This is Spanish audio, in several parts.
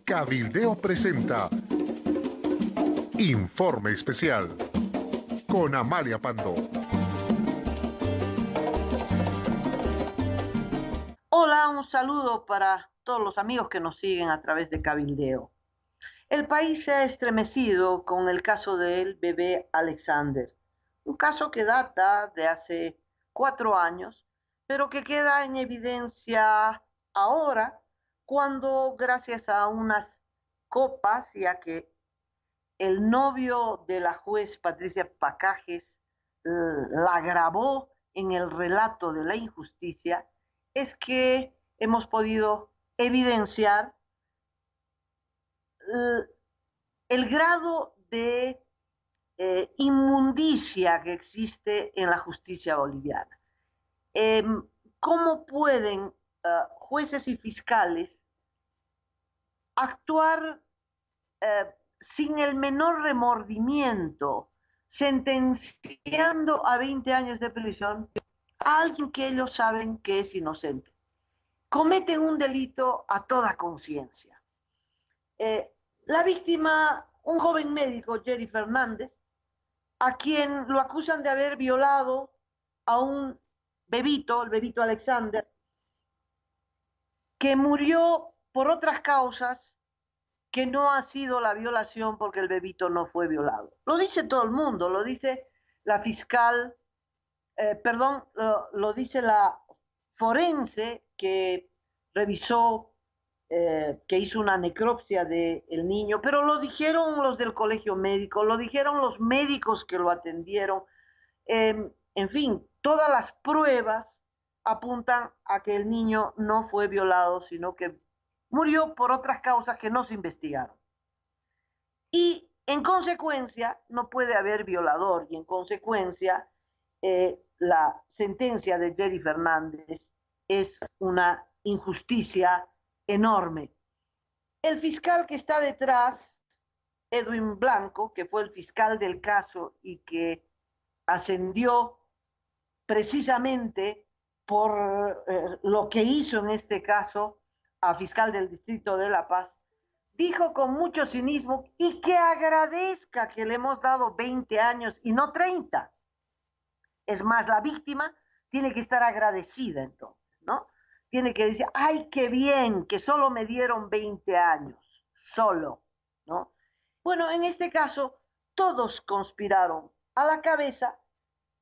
Cabildeo presenta Informe Especial con Amalia Pando. Hola, un saludo para todos los amigos que nos siguen a través de Cabildeo. El país se ha estremecido con el caso del bebé Alexander, un caso que data de hace 4 años, pero que queda en evidencia ahora cuando, gracias a unas copas, ya que el novio de la juez Patricia Pacajes la grabó en el relato de la injusticia, es que hemos podido evidenciar el grado de inmundicia que existe en la justicia boliviana. Eh, ¿Cómo pueden jueces y fiscales actuar sin el menor remordimiento, sentenciando a 20 años de prisión a alguien que ellos saben que es inocente? Cometen un delito a toda conciencia. La víctima, un joven médico, Jerry Fernández, a quien lo acusan de haber violado a un bebito, el bebito Alexander, que murió por otras causas que no ha sido la violación porque el bebito no fue violado. Lo dice todo el mundo, lo dice la fiscal, lo dice la forense que revisó, que hizo una necropsia del niño, pero lo dijeron los del colegio médico, lo dijeron los médicos que lo atendieron. En fin, todas las pruebas apuntan a que el niño no fue violado, sino que murió por otras causas que no se investigaron. Y en consecuencia, no puede haber violador, y en consecuencia, la sentencia de Jerry Fernández es una injusticia enorme. El fiscal que está detrás, Edwin Blanco, que fue el fiscal del caso y que ascendió precisamente por lo que hizo en este caso a fiscal del Distrito de La Paz, dijo con mucho cinismo y que agradezca que le hemos dado 20 años y no 30. Es más, la víctima tiene que estar agradecida entonces, ¿no? Tiene que decir, ay, qué bien, que solo me dieron 20 años, solo, ¿no? Bueno, en este caso, todos conspiraron a la cabeza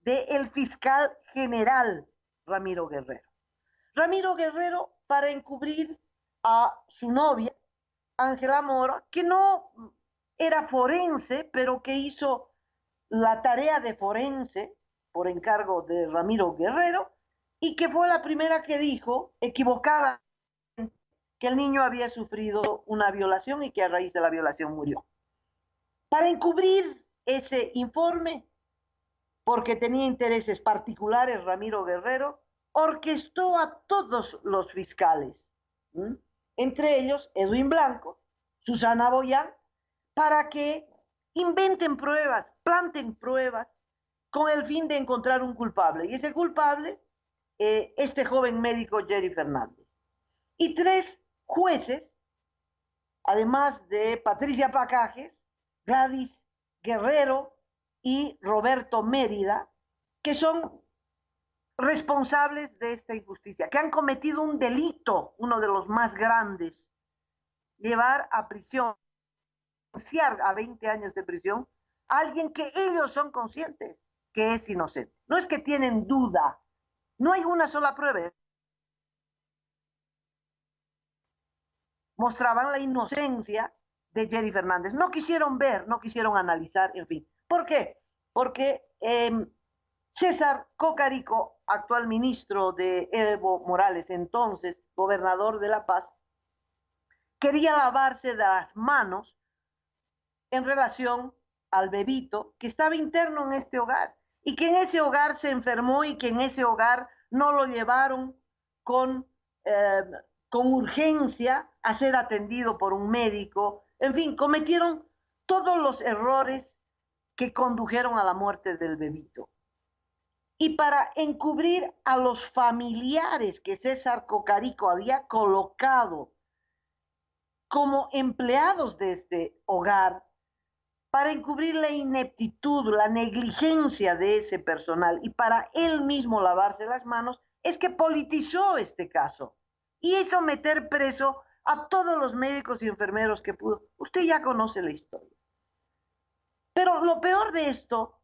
del fiscal general Ramiro Guerrero. Ramiro Guerrero para encubrir a su novia, Ángela Mora, que no era forense, pero que hizo la tarea de forense por encargo de Ramiro Guerrero, y que fue la primera que dijo, equivocada, que el niño había sufrido una violación y que a raíz de la violación murió. Para encubrir ese informe, porque tenía intereses particulares, Ramiro Guerrero orquestó a todos los fiscales, ¿m? Entre ellos Edwin Blanco, Susana Boyán, para que inventen pruebas, planten pruebas, con el fin de encontrar un culpable. Y ese culpable, este joven médico Jerry Fernández. Y 3 jueces, además de Patricia Pacajes, Gladys Guerrero y Roberto Mérida, que son responsables de esta injusticia, que han cometido un delito, uno de los más grandes, llevar a prisión, a 20 años de prisión, a alguien que ellos son conscientes que es inocente. No es que tienen duda, no hay una sola prueba. Mostraban la inocencia de Jerry Fernández. No quisieron ver, no quisieron analizar, en fin. ¿Por qué? Porque César Cocarico, actual ministro de Evo Morales, entonces gobernador de La Paz, quería lavarse de las manos en relación al bebito que estaba interno en este hogar y que en ese hogar se enfermó y que en ese hogar no lo llevaron con, eh, con urgencia a ser atendido por un médico. En fin, cometieron todos los errores que condujeron a la muerte del bebito. Y para encubrir a los familiares que César Cocarico había colocado como empleados de este hogar para encubrir la ineptitud, la negligencia de ese personal y para él mismo lavarse las manos, es que politizó este caso y hizo meter preso a todos los médicos y enfermeros que pudo. Usted ya conoce la historia. Pero lo peor de esto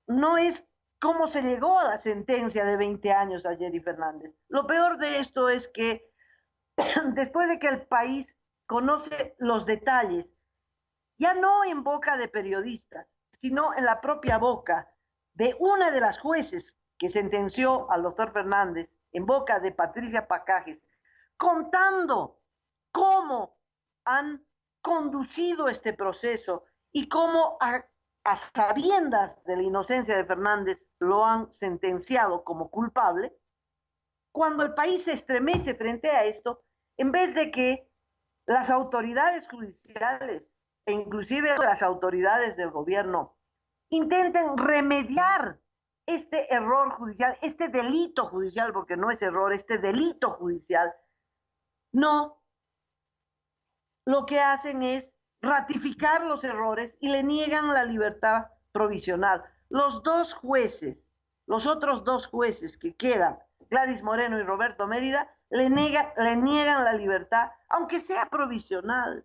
no es cómo se llegó a la sentencia de 20 años a Jerry Fernández. Lo peor de esto es que después de que el país conoce los detalles, ya no en boca de periodistas, sino en la propia boca de una de las jueces que sentenció al doctor Fernández, en boca de Patricia Pacajes, contando cómo han conducido este proceso y cómo a sabiendas de la inocencia de Fernández lo han sentenciado como culpable. Cuando el país se estremece frente a esto, en vez de que las autoridades judiciales e inclusive las autoridades del gobierno intenten remediar este error judicial, este delito judicial, porque no es error, este delito judicial, no, lo que hacen es ratificar los errores y le niegan la libertad provisional. Los dos jueces, los otros dos jueces que quedan, Gladys Moreno y Roberto Mérida, le niegan la libertad, aunque sea provisional,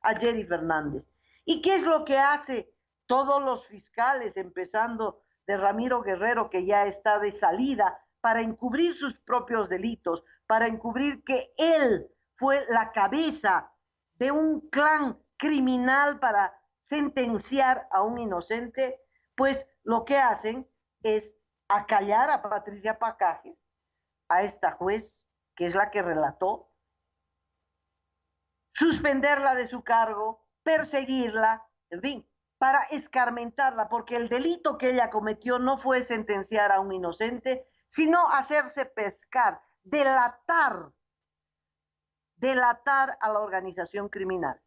a Jerry Fernández. ¿Y qué es lo que hace todos los fiscales, empezando de Ramiro Guerrero, que ya está de salida, para encubrir sus propios delitos, para encubrir que él fue la cabeza de un clan criminal para sentenciar a un inocente? Pues lo que hacen es acallar a Patricia Pacajes, a esta juez, que es la que relató, suspenderla de su cargo, perseguirla, en fin, para escarmentarla, porque el delito que ella cometió no fue sentenciar a un inocente, sino hacerse pescar, delatar a la organización criminal.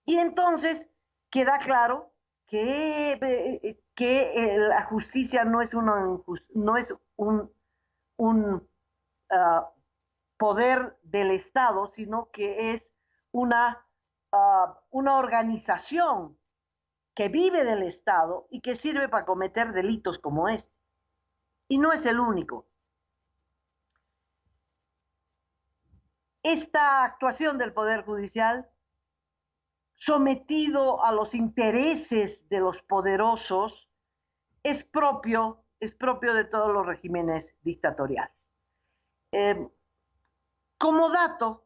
Y entonces queda claro que la justicia no es, no es un poder del Estado, sino que es una organización que vive del Estado y que sirve para cometer delitos como este. Y no es el único. Esta actuación del Poder Judicial, sometido a los intereses de los poderosos, es propio de todos los regímenes dictatoriales. Como dato,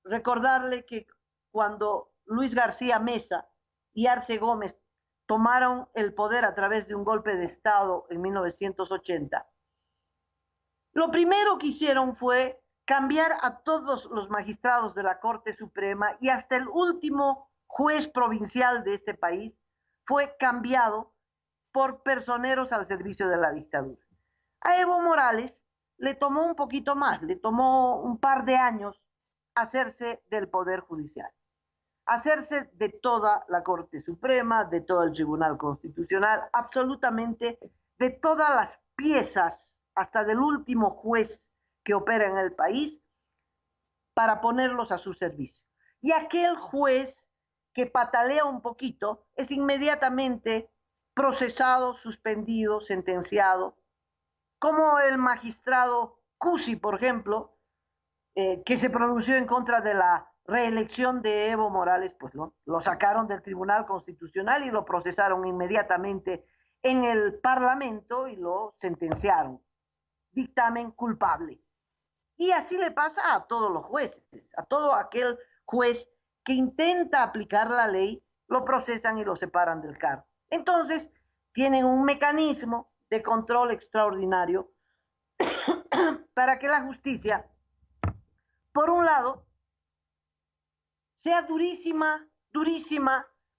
recordarle que cuando Luis García Meza y Arce Gómez tomaron el poder a través de un golpe de Estado en 1980, lo primero que hicieron fue cambiar a todos los magistrados de la Corte Suprema y hasta el último juez provincial de este país fue cambiado por personeros al servicio de la dictadura. A Evo Morales le tomó un poquito más, le tomó un par de años hacerse del Poder Judicial, hacerse de toda la Corte Suprema, de todo el Tribunal Constitucional, absolutamente de todas las piezas, hasta del último juez que opera en el país, para ponerlos a su servicio. Y aquel juez que patalea un poquito es inmediatamente procesado, suspendido, sentenciado, como el magistrado Cusi, por ejemplo, que se pronunció en contra de la reelección de Evo Morales, pues lo sacaron del Tribunal Constitucional y lo procesaron inmediatamente en el Parlamento y lo sentenciaron. Dictamen culpable. Y así le pasa a todos los jueces, a todo aquel juez que intenta aplicar la ley, lo procesan y lo separan del cargo. Entonces, tienen un mecanismo de control extraordinario para que la justicia, por un lado, sea durísima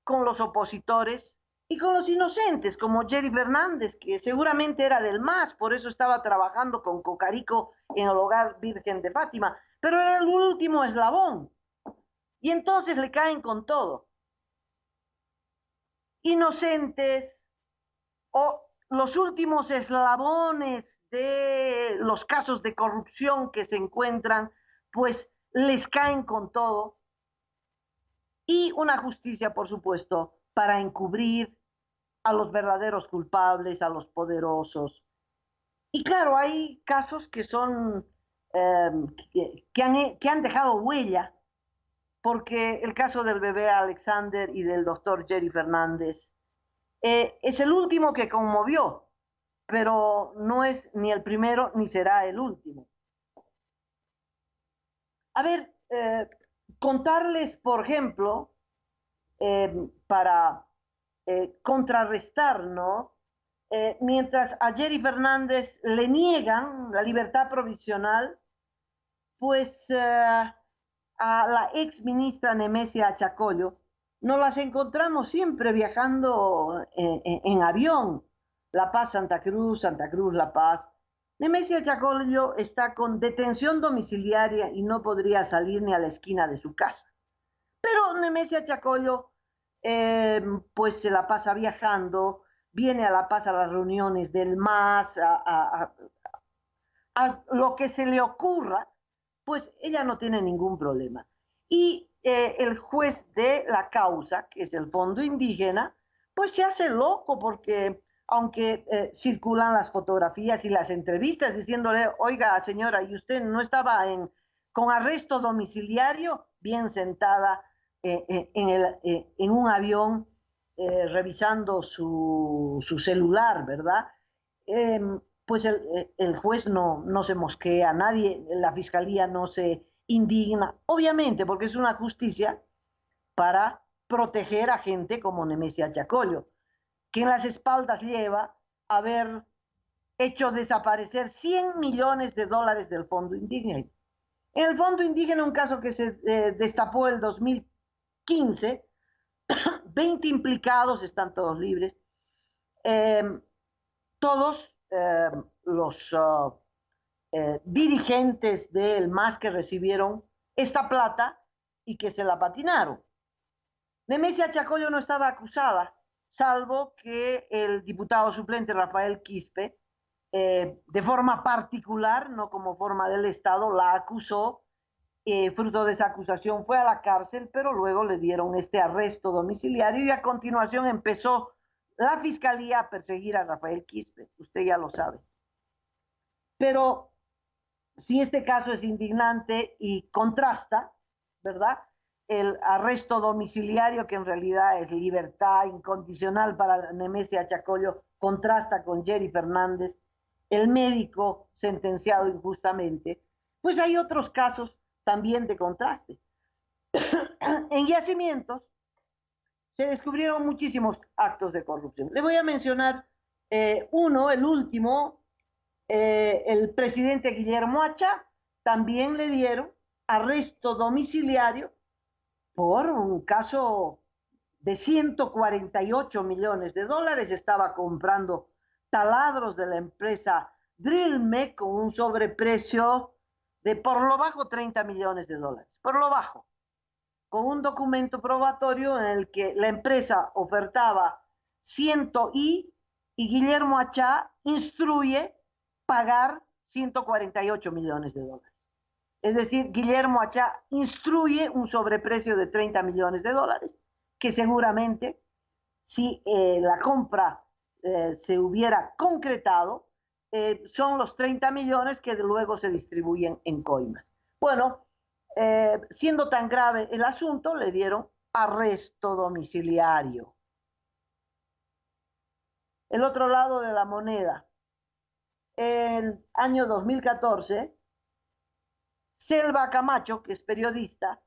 con los opositores y con los inocentes, como Jerry Fernández, que seguramente era del MAS, por eso estaba trabajando con Cocarico en el Hogar Virgen de Fátima, pero era el último eslabón. Y entonces le caen con todo. Inocentes o los últimos eslabones de los casos de corrupción que se encuentran, pues les caen con todo, y una justicia, por supuesto, para encubrir a los verdaderos culpables, a los poderosos. Y claro, hay casos que son, eh, que han dejado huella, porque el caso del bebé Alexander y del doctor Jerry Fernández es el último que conmovió, pero no es ni el primero ni será el último. A ver, contarles, por ejemplo, para contrarrestar, ¿no? Mientras a Jerry Fernández le niegan la libertad provisional, pues a la ex ministra Nemesia Chacollo nos las encontramos siempre viajando en avión, La Paz, Santa Cruz, Santa Cruz, La Paz. Nemesia Chacollo está con detención domiciliaria y no podría salir ni a la esquina de su casa. Pero Nemesia Chacollo pues se la pasa viajando, viene a La Paz a las reuniones del MAS, a lo que se le ocurra, pues ella no tiene ningún problema. Y el juez de la causa, que es el Fondo Indígena, pues se hace loco porque aunque circulan las fotografías y las entrevistas diciéndole, oiga señora, ¿y usted no estaba con arresto domiciliario, bien sentada en un avión revisando su celular, ¿verdad? Eh, pues el juez no se mosquea, nadie, la fiscalía no se indigna, obviamente, porque es una justicia para proteger a gente como Nemesia Chacollo, que en las espaldas lleva haber hecho desaparecer 100 millones de dólares del Fondo Indígena. En el Fondo Indígena, un caso que se destapó el 2015, 20 implicados, están todos libres, eh, todos los dirigentes del MAS que recibieron esta plata y que se la patinaron. Nemesia Chacollo no estaba acusada, salvo que el diputado suplente Rafael Quispe, de forma particular, no como forma del Estado, la acusó. Fruto de esa acusación fue a la cárcel, pero luego le dieron este arresto domiciliario y a continuación empezó la fiscalía a perseguir a Rafael Quispe, usted ya lo sabe. Pero si este caso es indignante y contrasta, ¿verdad? El arresto domiciliario, que en realidad es libertad incondicional para Nemesia Chacollo, contrasta con Jerry Fernández, el médico sentenciado injustamente, pues hay otros casos también de contraste. En yacimientos se descubrieron muchísimos actos de corrupción. Le voy a mencionar uno, el último, el presidente Guillermo Hacha, también le dieron arresto domiciliario por un caso de 148 millones de dólares. Estaba comprando taladros de la empresa Drillmec con un sobreprecio de por lo bajo 30 millones de dólares, por lo bajo, con un documento probatorio en el que la empresa ofertaba 100 y Guillermo Achá instruye pagar 148 millones de dólares. Es decir, Guillermo Achá instruye un sobreprecio de 30 millones de dólares, que seguramente si la compra se hubiera concretado, son los 30 millones que luego se distribuyen en coimas. Bueno, siendo tan grave el asunto, le dieron arresto domiciliario. El otro lado de la moneda, el año 2014, Selva Camacho, que es periodista,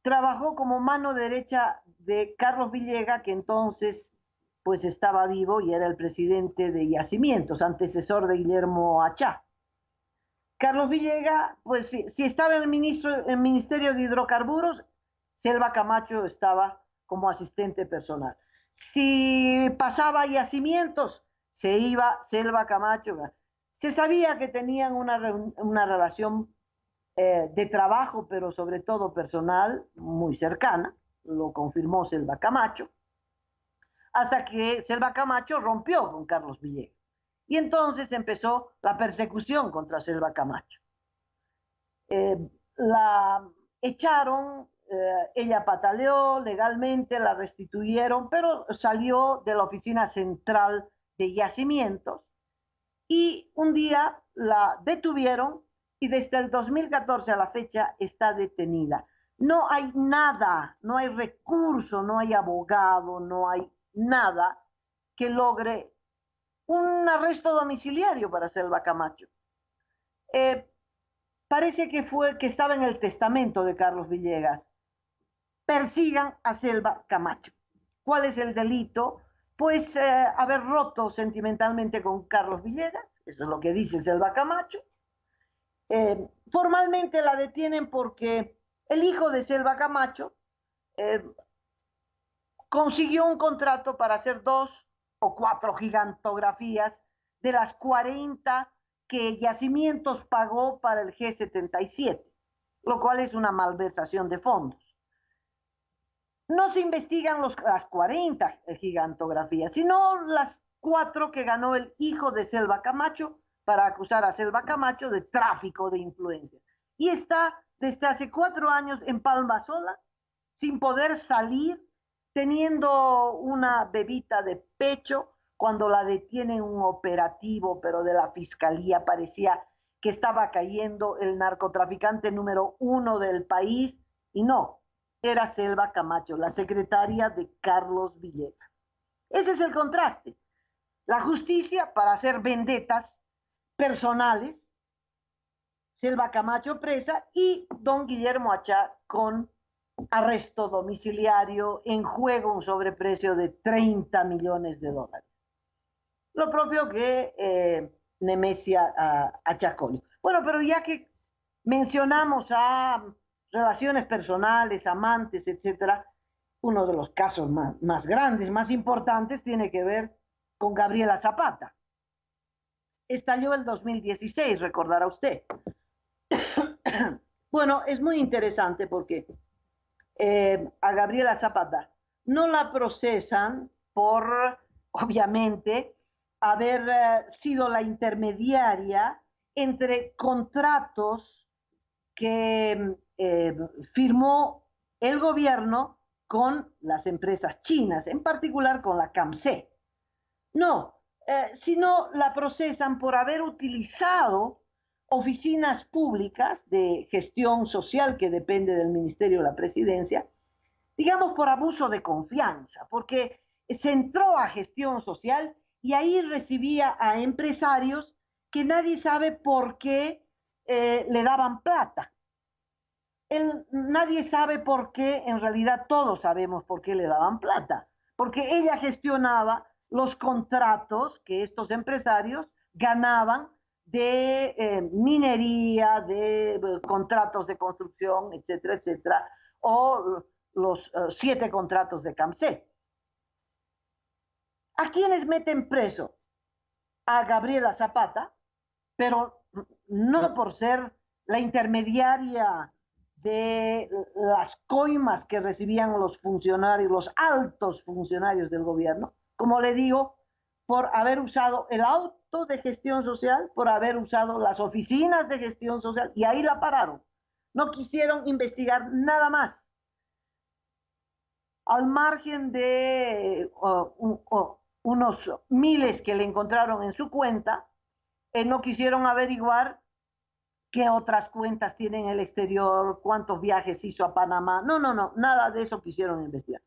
trabajó como mano derecha de Carlos Villega, que entonces pues estaba vivo y era el presidente de Yacimientos, antecesor de Guillermo Achá. Carlos Villega, pues si estaba en el Ministerio de Hidrocarburos, Selva Camacho estaba como asistente personal. Si pasaba a Yacimientos, se iba Selva Camacho. Se sabía que tenían una relación de trabajo, pero sobre todo personal, muy cercana, lo confirmó Selva Camacho, hasta que Selva Camacho rompió con Carlos Villegas. Y entonces empezó la persecución contra Selva Camacho. La echaron, ella pataleó legalmente, la restituyeron, pero salió de la oficina central de yacimientos y un día la detuvieron y desde el 2014 a la fecha está detenida. No hay nada, no hay recurso, no hay abogado, no hay nada que logre un arresto domiciliario para Selva Camacho. Eh, Parece que estaba en el testamento de Carlos Villegas. Persigan a Selva Camacho. ¿Cuál es el delito? Pues haber roto sentimentalmente con Carlos Villegas, eso es lo que dice Selva Camacho. Formalmente la detienen porque el hijo de Selva Camacho eh, consiguió un contrato para hacer 2 o 4 gigantografías de las 40 que Yacimientos pagó para el G77, lo cual es una malversación de fondos. No se investigan las 40 gigantografías, sino las 4 que ganó el hijo de Selva Camacho para acusar a Selva Camacho de tráfico de influencias. Y está desde hace 4 años en Palma Sola, sin poder salir, teniendo una bebita de pecho. Cuando la detienen un operativo, pero de la fiscalía, parecía que estaba cayendo el narcotraficante número 1 del país, y no, era Selva Camacho, la secretaria de Carlos Villegas. Ese es el contraste. La justicia para hacer vendetas personales, Selva Camacho presa y don Guillermo Achá con arresto domiciliario, en juego un sobreprecio de 30 millones de dólares. Lo propio que Nemesia Achacolio. Bueno, pero ya que mencionamos a relaciones personales, amantes, etcétera, uno de los casos más grandes, más importantes, tiene que ver con Gabriela Zapata. Estalló el 2016, recordará usted. Bueno, es muy interesante porque a Gabriela Zapata no la procesan por, obviamente, haber sido la intermediaria entre contratos que firmó el gobierno con las empresas chinas, en particular con la CAMC. No, sino la procesan por haber utilizado oficinas públicas de gestión social que depende del Ministerio de la Presidencia, digamos por abuso de confianza, porque se entró a gestión social y ahí recibía a empresarios que nadie sabe por qué le daban plata. Nadie sabe por qué, en realidad todos sabemos por qué le daban plata, porque ella gestionaba los contratos que estos empresarios ganaban de minería, de contratos de construcción, etcétera, etcétera, o los 7 contratos de CAMSE. ¿A quiénes meten preso? A Gabriela Zapata, pero no por ser la intermediaria de las coimas que recibían los funcionarios, los altos funcionarios del gobierno, como le digo, por haber usado el auto de gestión social, por haber usado las oficinas de gestión social, y ahí la pararon. No quisieron investigar nada más. Al margen de unos miles que le encontraron en su cuenta, no quisieron averiguar qué otras cuentas tiene en el exterior, cuántos viajes hizo a Panamá. No, no, no, nada de eso quisieron investigar.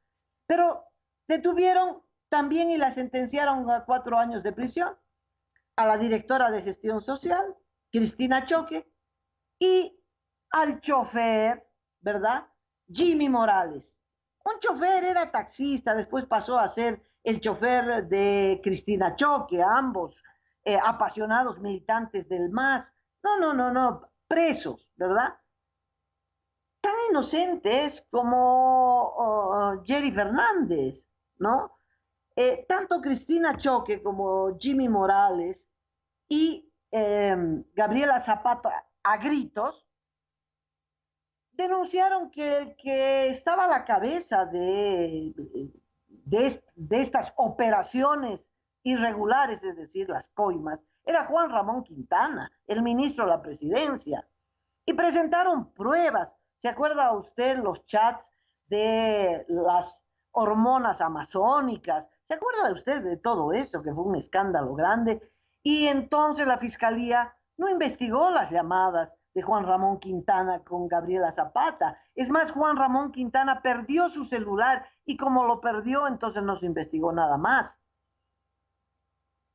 Pero detuvieron también y la sentenciaron a 4 años de prisión a la directora de gestión social, Cristina Choque, y al chofer, ¿verdad? Jimmy Morales. Un chofer, era taxista, después pasó a ser el chofer de Cristina Choque, ambos apasionados militantes del MAS. No, no, no, no, presos, ¿verdad? Tan inocentes como Jerry Fernández, ¿no? Tanto Cristina Choque como Jimmy Morales y Gabriela Zapata a gritos denunciaron que el que estaba a la cabeza de estas operaciones irregulares, es decir, las coimas, era Juan Ramón Quintana, el ministro de la Presidencia. Y presentaron pruebas, ¿Se acuerda usted los chats de las hormonas amazónicas? ¿Se acuerda usted de todo eso, que fue un escándalo grande? Y entonces la fiscalía no investigó las llamadas de Juan Ramón Quintana con Gabriela Zapata. Es más, Juan Ramón Quintana perdió su celular y como lo perdió, entonces no se investigó nada más.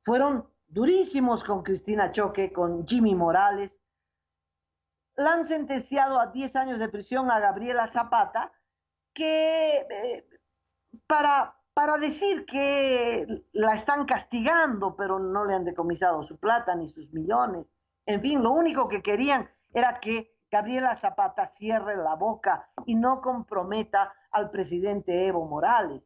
Fueron durísimos con Cristina Choque, con Jimmy Morales. La han sentenciado a 10 años de prisión a Gabriela Zapata, que para decir que la están castigando, pero no le han decomisado su plata ni sus millones. En fin, lo único que querían era que Gabriela Zapata cierre la boca y no comprometa al presidente Evo Morales.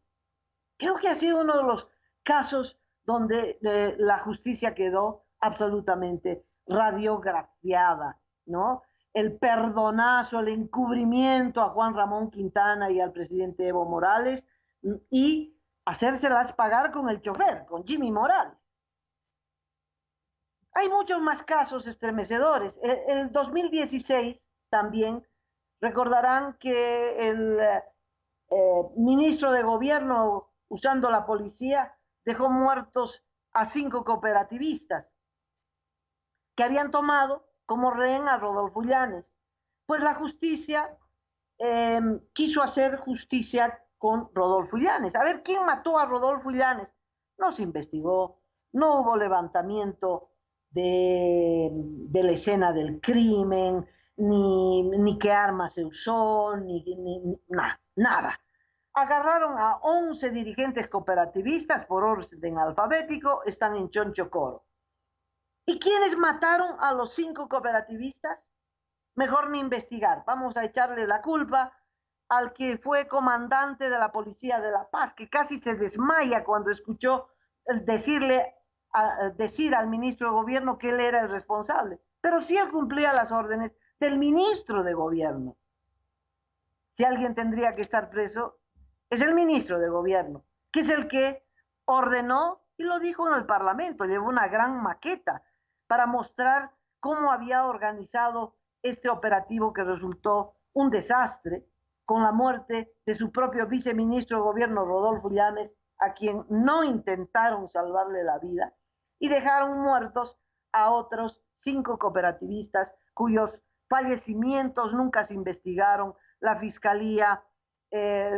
Creo que ha sido uno de los casos donde la justicia quedó absolutamente radiografiada, ¿no? El perdonazo, el encubrimiento a Juan Ramón Quintana y al presidente Evo Morales y hacérselas pagar con el chofer, con Jimmy Morales. Hay muchos más casos estremecedores. El 2016 también recordarán que el ministro de gobierno, usando la policía, dejó muertos a 5 cooperativistas que habían tomado como rehén a Rodolfo Llanes. Pues la justicia quiso hacer justicia con Rodolfo Llanes. A ver, ¿quién mató a Rodolfo Llanes? No se investigó, no hubo levantamiento de la escena del crimen, ni qué arma se usó, nada. Agarraron a 11 dirigentes cooperativistas por orden alfabético, están en Choncho Coro. ¿Y quiénes mataron a los 5 cooperativistas? Mejor ni investigar, vamos a echarle la culpa al que fue comandante de la Policía de La Paz, que casi se desmaya cuando escuchó decir al ministro de gobierno que él era el responsable. Pero sí él cumplía las órdenes del ministro de gobierno. Si alguien tendría que estar preso, es el ministro de gobierno, que es el que ordenó, y lo dijo en el Parlamento, llevó una gran maqueta para mostrar cómo había organizado este operativo que resultó un desastre, con la muerte de su propio viceministro de gobierno, Rodolfo Llanes, a quien no intentaron salvarle la vida, y dejaron muertos a otros 5 cooperativistas cuyos fallecimientos nunca se investigaron. La fiscalía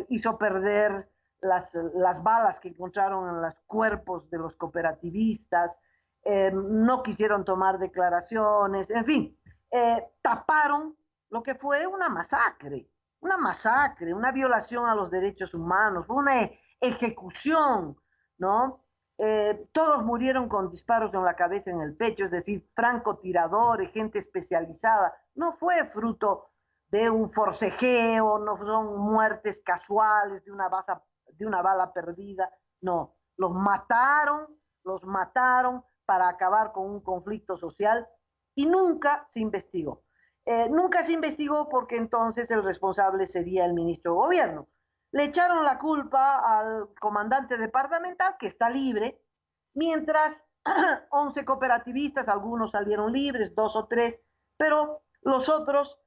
hizo perder las balas que encontraron en los cuerpos de los cooperativistas, no quisieron tomar declaraciones, en fin, taparon lo que fue una masacre, una violación a los derechos humanos, fue una ejecución, ¿no? Todos murieron con disparos en la cabeza, en el pecho, es decir, francotiradores, gente especializada. No fue fruto de un forcejeo, no son muertes casuales de una bala perdida, no, los mataron para acabar con un conflicto social y nunca se investigó. Nunca se investigó porque entonces el responsable sería el ministro de gobierno. Le echaron la culpa al comandante departamental, que está libre, mientras 11 cooperativistas, algunos salieron libres, 2 o 3, pero los otros,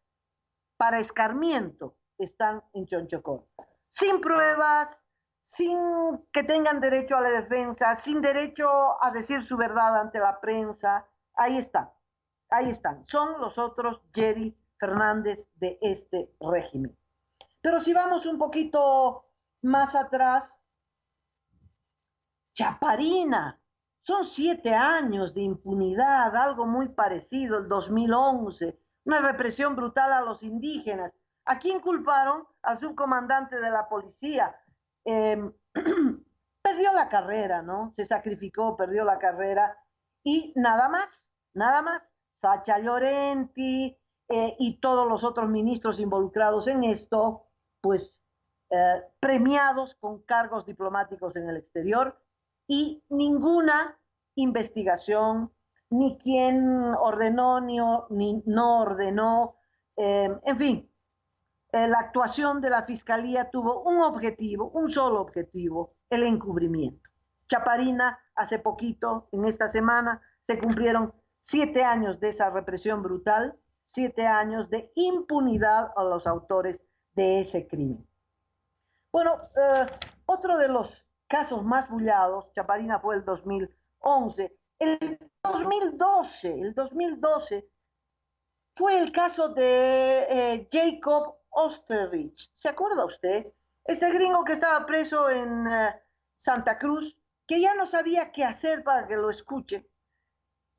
para escarmiento, están en Chonchocó. Sin pruebas, sin que tengan derecho a la defensa, sin derecho a decir su verdad ante la prensa. Ahí están. Son los otros Jerry Fernández de este régimen. Pero si vamos un poquito más atrás, Chaparina, son 7 años de impunidad, algo muy parecido, el 2011, una represión brutal a los indígenas. ¿A quién culparon? Al subcomandante de la policía. Perdió la carrera, ¿no? Se sacrificó, perdió la carrera y nada más. Sacha Llorenti y todos los otros ministros involucrados en esto, pues premiados con cargos diplomáticos en el exterior y ninguna investigación, ni quién ordenó ni no ordenó, en fin, la actuación de la fiscalía tuvo un solo objetivo, el encubrimiento. Chaparina, hace poquito, en esta semana, se cumplieron 7 años de esa represión brutal, 7 años de impunidad a los autores de ese crimen. Bueno, otro de los casos más bullados, Chaparina, fue el 2011. El 2012 fue el caso de Jacob Osterrich. ¿Se acuerda usted? Este gringo que estaba preso en Santa Cruz, que ya no sabía qué hacer para que lo escuche.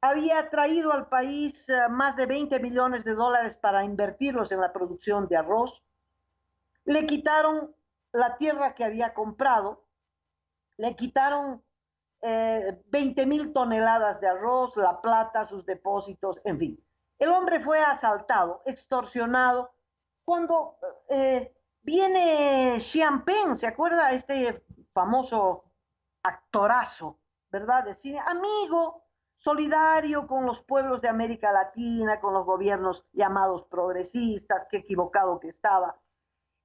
Había traído al país más de 20 millones de dólares para invertirlos en la producción de arroz. Le quitaron la tierra que había comprado, le quitaron 20.000 toneladas de arroz, la plata, sus depósitos, en fin. El hombre fue asaltado, extorsionado. Cuando viene Sean Penn, ¿se acuerda? Este famoso actorazo, ¿verdad? De cine, amigo, solidario con los pueblos de América Latina, con los gobiernos llamados progresistas, qué equivocado que estaba.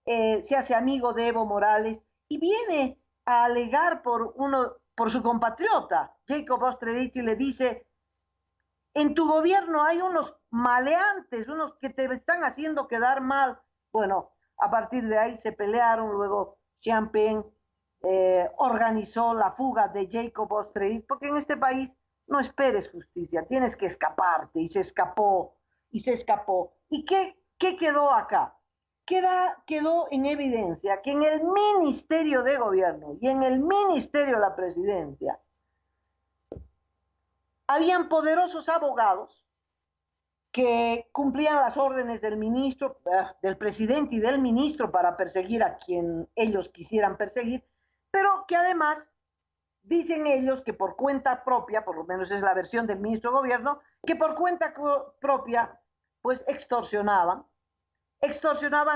Se hace amigo de Evo Morales y viene a alegar por su compatriota, Jacob Osterrich, y le dice: en tu gobierno hay unos maleantes, unos que te están haciendo quedar mal. Bueno, a partir de ahí se pelearon, luego Sean Penn organizó la fuga de Jacob Osterrich, porque en este país no esperes justicia, tienes que escaparte, y se escapó, y se escapó. ¿Y qué quedó acá? Quedó en evidencia que en el Ministerio de Gobierno y en el Ministerio de la Presidencia habían poderosos abogados que cumplían las órdenes del ministro, del presidente y del ministro para perseguir a quien ellos quisieran perseguir, pero que además dicen ellos que por cuenta propia, por lo menos es la versión del ministro de Gobierno, que por cuenta propia pues extorsionaban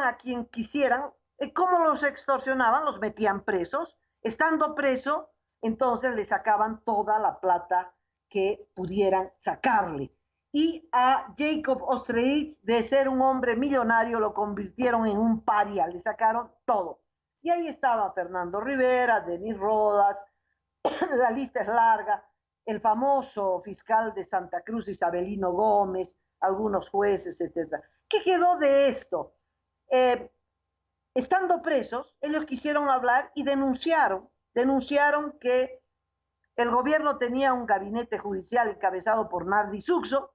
a quien quisieran. ¿Cómo los extorsionaban? Los metían presos. Estando preso, entonces le sacaban toda la plata que pudieran sacarle. Y a Jacob Osterrich, de ser un hombre millonario, lo convirtieron en un paria, le sacaron todo. Y ahí estaba Fernando Rivera, Denis Rodas, la lista es larga, el famoso fiscal de Santa Cruz, Isabelino Gómez, algunos jueces, etc. ¿Qué quedó de esto? Eh, Estando presos, ellos quisieron hablar y denunciaron que el gobierno tenía un gabinete judicial encabezado por Nardi Suxo,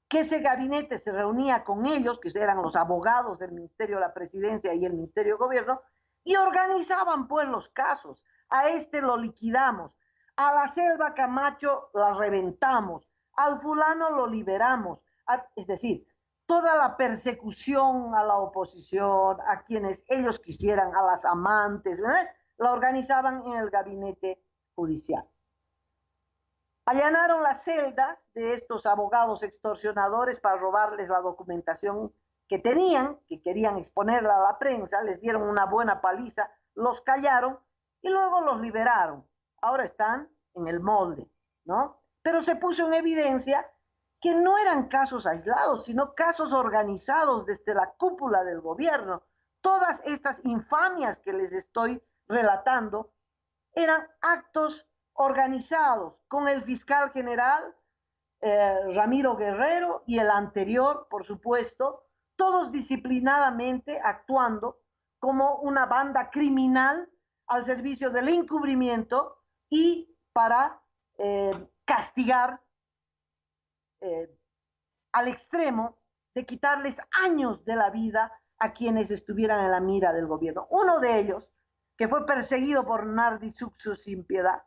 que ese gabinete se reunía con ellos, que eran los abogados del Ministerio de la Presidencia y el Ministerio de Gobierno, y organizaban pues los casos. A este lo liquidamos, a la Selva Camacho la reventamos, al fulano lo liberamos. Es decir, toda la persecución a la oposición, a quienes ellos quisieran, a las amantes, la organizaban en el gabinete judicial. Allanaron las celdas de estos abogados extorsionadores para robarles la documentación que tenían, que querían exponerla a la prensa, les dieron una buena paliza, los callaron y luego los liberaron. Ahora están en el molde, ¿no? Pero se puso en evidencia que no eran casos aislados, sino casos organizados desde la cúpula del gobierno. Todas estas infamias que les estoy relatando eran actos organizados con el fiscal general Ramiro Guerrero y el anterior, por supuesto, todos disciplinadamente actuando como una banda criminal al servicio del encubrimiento y para castigar al extremo de quitarles años de la vida a quienes estuvieran en la mira del gobierno. Uno de ellos, que fue perseguido por Nardi Suxo sin piedad,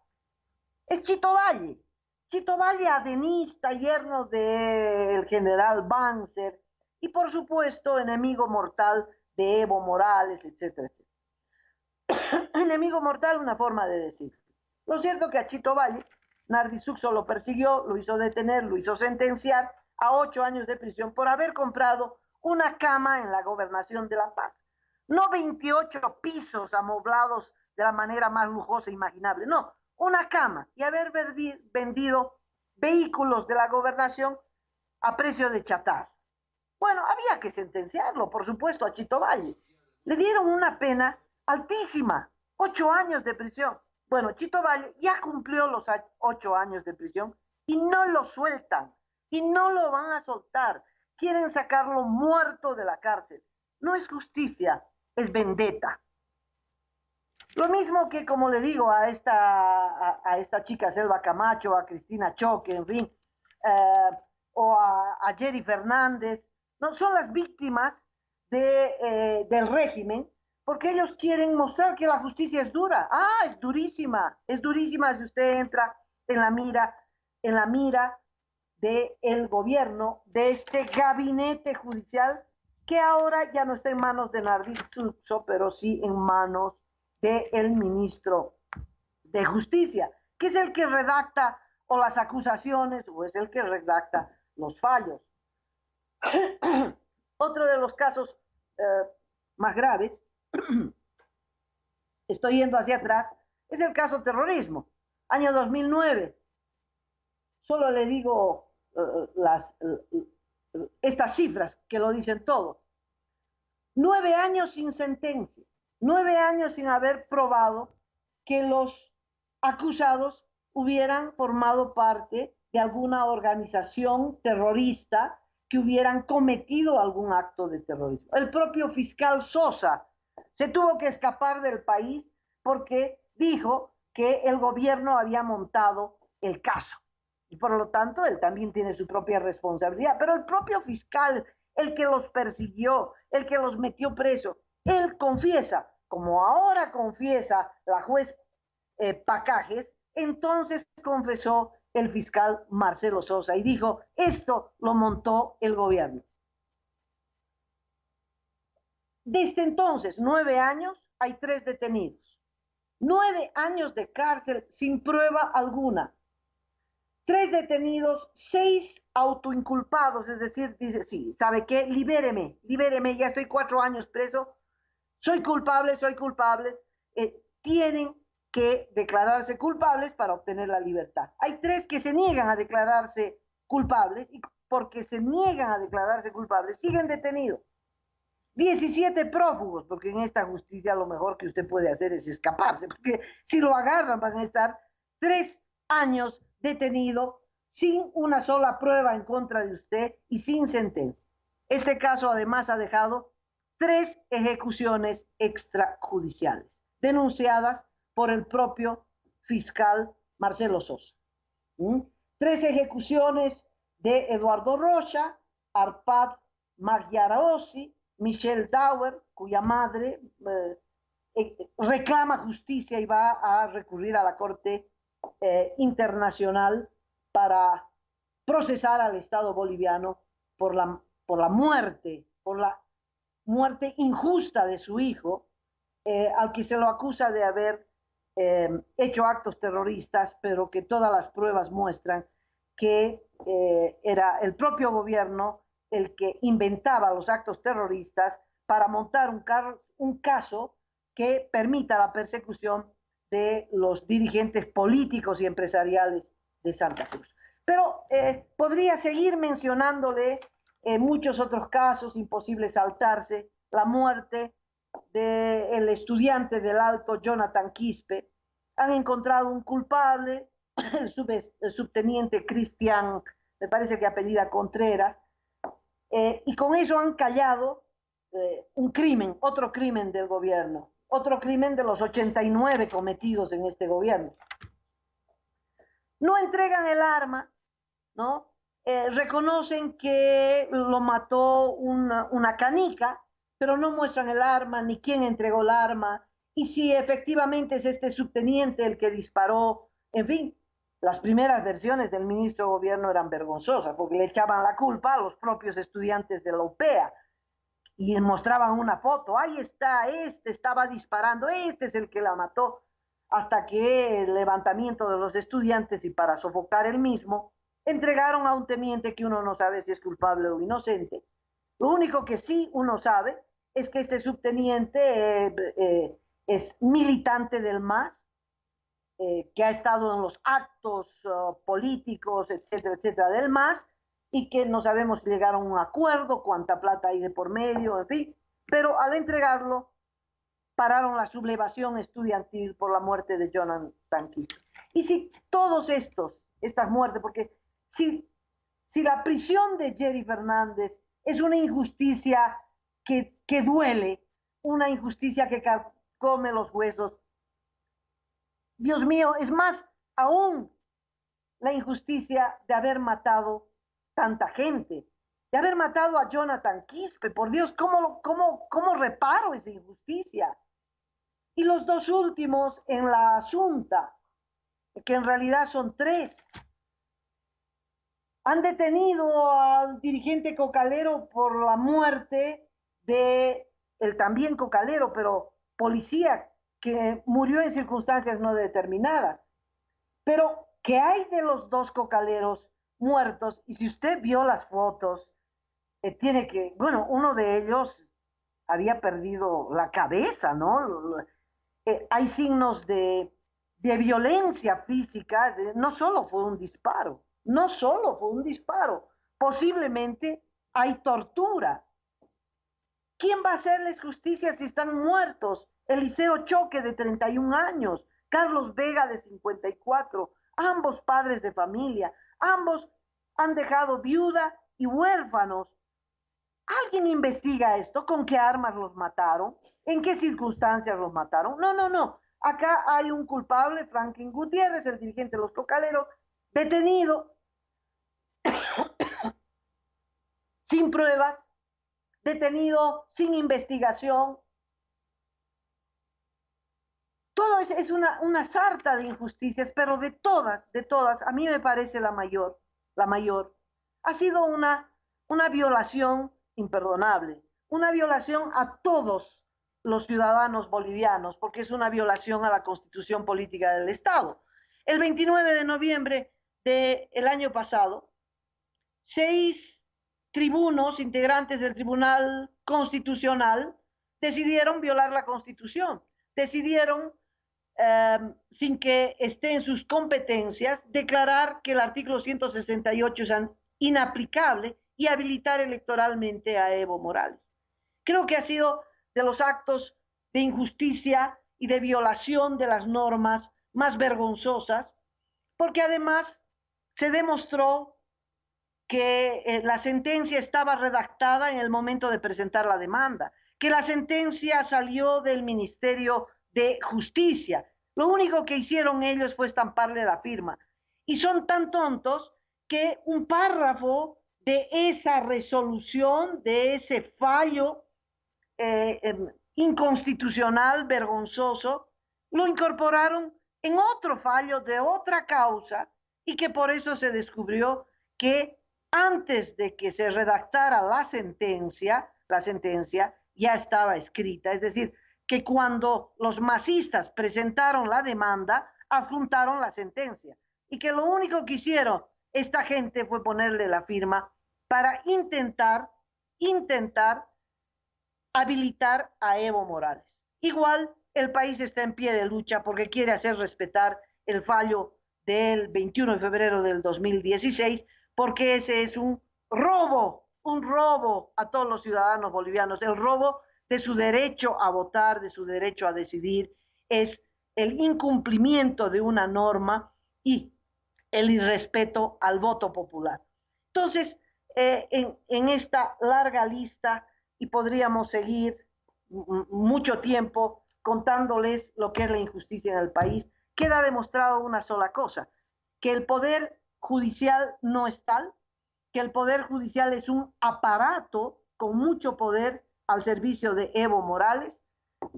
es Chito Valle. Chito Valle, adenista, yerno del general Banzer, y por supuesto enemigo mortal de Evo Morales, etcétera, etcétera. Enemigo mortal, una forma de decir. Lo cierto que a Chito Valle, Nardi Suxo lo persiguió, lo hizo detener, lo hizo sentenciar a 8 años de prisión por haber comprado una cama en la gobernación de La Paz. No 28 pisos amoblados de la manera más lujosa imaginable, no, una cama, y haber vendido vehículos de la gobernación a precio de chatar. Bueno, había que sentenciarlo, por supuesto, a Chito Valle. Le dieron una pena altísima, 8 años de prisión. Bueno, Chito Valle ya cumplió los 8 años de prisión y no lo sueltan, y no lo van a soltar. quieren sacarlo muerto de la cárcel. No es justicia, es vendetta. Lo mismo que, como le digo, a esta chica Selva Camacho, a Cristina Choque, en fin, o a Jerry Fernández, no son las víctimas del régimen, porque ellos quieren mostrar que la justicia es dura. Ah, es durísima si usted entra en la mira del gobierno, de este gabinete judicial, que ahora ya no está en manos de Nardik Suso, pero sí en manos del ministro de Justicia, que es el que redacta o las acusaciones o es el que redacta los fallos. Otro de los casos más graves, estoy yendo hacia atrás, es el caso terrorismo, año 2009. Solo le digo estas cifras que lo dicen todo. 9 años sin sentencia, 9 años sin haber probado que los acusados hubieran formado parte de alguna organización terrorista, que hubieran cometido algún acto de terrorismo. El propio fiscal Sosa se tuvo que escapar del país porque dijo que el gobierno había montado el caso. Y por lo tanto, él también tiene su propia responsabilidad. Pero el propio fiscal, el que los persiguió, el que los metió preso, él confiesa, como ahora confiesa la juez Pacajes, entonces confesó el fiscal Marcelo Sosa y dijo, esto lo montó el gobierno. Desde entonces, 9 años, hay 3 detenidos. 9 años de cárcel sin prueba alguna. 3 detenidos, 6 autoinculpados, es decir, dice, sí, ¿sabe qué? Libéreme, ya estoy 4 años preso, soy culpable. Tienen que declararse culpables para obtener la libertad. Hay 3 que se niegan a declararse culpables y porque se niegan a declararse culpables siguen detenidos. 17 prófugos, porque en esta justicia lo mejor que usted puede hacer es escaparse, porque si lo agarran van a estar 3 años detenido sin una sola prueba en contra de usted y sin sentencia. Este caso además ha dejado 3 ejecuciones extrajudiciales denunciadas por el propio fiscal Marcelo Sosa. 3 ejecuciones de Eduardo Rocha, Arpad Magyaraossi, Michelle Dauer, cuya madre reclama justicia y va a recurrir a la Corte Internacional para procesar al Estado boliviano por la muerte injusta de su hijo, al que se lo acusa de haber hecho actos terroristas, pero que todas las pruebas muestran que era el propio gobierno el que inventaba los actos terroristas para montar un caso que permita la persecución de los dirigentes políticos y empresariales de Santa Cruz. Pero podría seguir mencionándole muchos otros casos, imposible saltarse, la muerte del estudiante del Alto Jonathan Quispe. Han encontrado un culpable, el subteniente Cristian, me parece que apellida Contreras, y con eso han callado un crimen, otro crimen del gobierno, otro crimen de los 89 cometidos en este gobierno. No entregan el arma, ¿no? Reconocen que lo mató una canica, pero no muestran el arma ni quién entregó el arma y si efectivamente es este subteniente el que disparó. En fin, las primeras versiones del ministro de gobierno eran vergonzosas porque le echaban la culpa a los propios estudiantes de la UPEA y mostraban una foto, ahí está, este estaba disparando, este es el que la mató, hasta que el levantamiento de los estudiantes y para sofocar el mismo, entregaron a un teniente que uno no sabe si es culpable o inocente. Lo único que sí uno sabe es que este subteniente es militante del MAS, que ha estado en los actos políticos, etcétera, etcétera, del MAS, y que no sabemos si llegaron a un acuerdo, cuánta plata hay de por medio, en fin, pero al entregarlo pararon la sublevación estudiantil por la muerte de Jonathan Quispe. Y si todos estas muertes, porque si la prisión de Jerry Fernández es una injusticia que duele, una injusticia que come los huesos. Dios mío, es más, aún la injusticia de haber matado tanta gente, de haber matado a Jonathan Quispe. Por Dios, ¿cómo reparo esa injusticia? Y los dos últimos en la asunta, que en realidad son tres, han detenido al dirigente cocalero por la muerte de el también cocalero, pero policía, que murió en circunstancias no determinadas. Pero, ¿qué hay de los dos cocaleros muertos? Y si usted vio las fotos, tiene que, bueno, uno de ellos había perdido la cabeza, ¿no? Hay signos de violencia física, no solo fue un disparo, no solo fue un disparo, posiblemente hay tortura. ¿Quién va a hacerles justicia si están muertos? Eliseo Choque, de 31 años, Carlos Vega, de 54, ambos padres de familia, ambos han dejado viuda y huérfanos. ¿Alguien investiga esto? ¿Con qué armas los mataron? ¿En qué circunstancias los mataron? No, no, no. Acá hay un culpable, Franklin Gutiérrez, el dirigente de los cocaleros, detenido sin pruebas, detenido sin investigación. Todo es una sarta de injusticias, pero de todas, a mí me parece la mayor, ha sido una violación imperdonable, una violación a todos los ciudadanos bolivianos, porque es una violación a la Constitución Política del Estado. El 29 de noviembre del año pasado, 6 tribunos integrantes del Tribunal Constitucional decidieron violar la Constitución, decidieron, sin que esté en sus competencias, declarar que el artículo 168 es inaplicable y habilitar electoralmente a Evo Morales. Creo que ha sido de los actos de injusticia y de violación de las normas más vergonzosas, porque además se demostró que la sentencia estaba redactada en el momento de presentar la demanda, que la sentencia salió del Ministerio de Justicia. Lo único que hicieron ellos fue estamparle la firma. Y son tan tontos que un párrafo de esa resolución, de ese fallo inconstitucional, vergonzoso, lo incorporaron en otro fallo de otra causa y que por eso se descubrió que antes de que se redactara la sentencia ya estaba escrita. Es decir, que cuando los masistas presentaron la demanda, adjuntaron la sentencia. Y que lo único que hicieron esta gente fue ponerle la firma para intentar habilitar a Evo Morales. Igual el país está en pie de lucha porque quiere hacer respetar el fallo del 21 de febrero del 2016, porque ese es un robo a todos los ciudadanos bolivianos, el robo de su derecho a votar, de su derecho a decidir, es el incumplimiento de una norma y el irrespeto al voto popular. Entonces, en esta larga lista, y podríamos seguir mucho tiempo contándoles lo que es la injusticia en el país, queda demostrado una sola cosa, que el poder judicial no es tal, que el poder judicial es un aparato con mucho poder al servicio de Evo Morales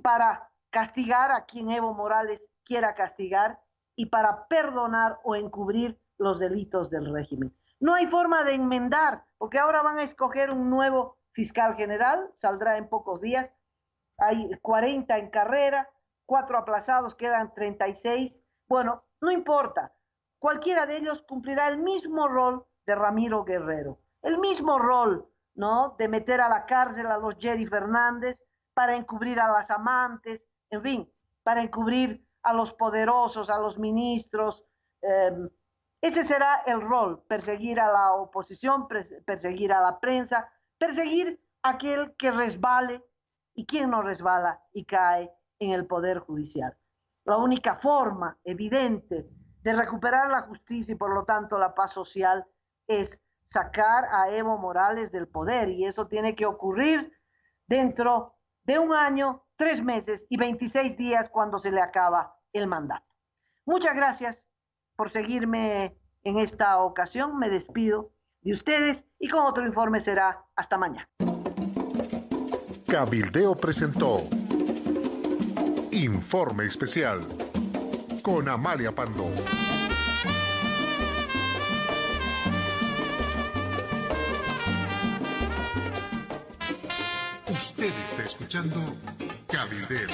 para castigar a quien Evo Morales quiera castigar y para perdonar o encubrir los delitos del régimen. No hay forma de enmendar, porque ahora van a escoger un nuevo fiscal general, saldrá en pocos días, hay 40 en carrera, 4 aplazados, quedan 36. Bueno, no importa, cualquiera de ellos cumplirá el mismo rol de Ramiro Guerrero, el mismo rol, ¿no? De meter a la cárcel a los Jerry Fernández para encubrir a las amantes, en fin, para encubrir a los poderosos, a los ministros. Ese será el rol, perseguir a la oposición, perseguir a la prensa, perseguir a aquel que resbale y quien no resbala y cae en el poder judicial. La única forma evidente de recuperar la justicia y por lo tanto la paz social es sacar a Evo Morales del poder y eso tiene que ocurrir dentro de 1 año, 3 meses y 26 días cuando se le acaba el mandato. Muchas gracias por seguirme en esta ocasión. Me despido de ustedes y con otro informe será hasta mañana. Cabildeo presentó Informe Especial con Amalia Pando. Usted está escuchando Cabildeo.